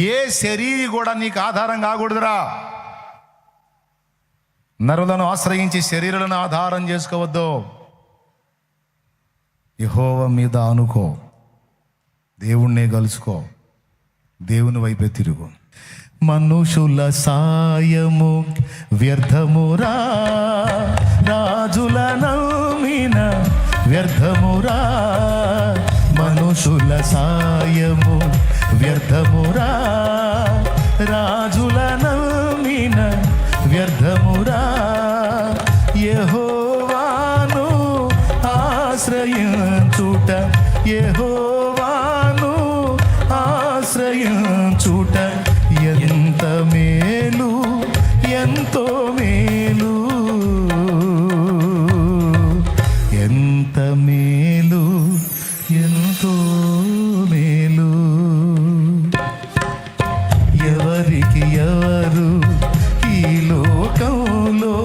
ఏ శరీరి కూడా నీకు ఆధారం కాకూడదురా. నరులను ఆశ్రయించి శరీరాలను ఆధారం చేసుకోవద్దు. యెహోవా మీద ఆనుకో, దేవుణ్ణే కలుసుకో, దేవుని వైపే తిరుగు. మనుషుల సాయము వ్యర్థమురా, రాజుల నమ్మిన వ్యర్థమురా. మనుషుల సాయము వ్యర్థమురా, రాజుల నమ్మిన వ్యర్థమురా. యెహోవాను ఆశ్రయించుట, యెహోవాను ఆశ్రయించుట ఎంత మేలు, ఎంతో మేలు, ఎంత మేలు, ఎంతో మేలు. ఎవరికి ఎవరు ఈ లోకంలో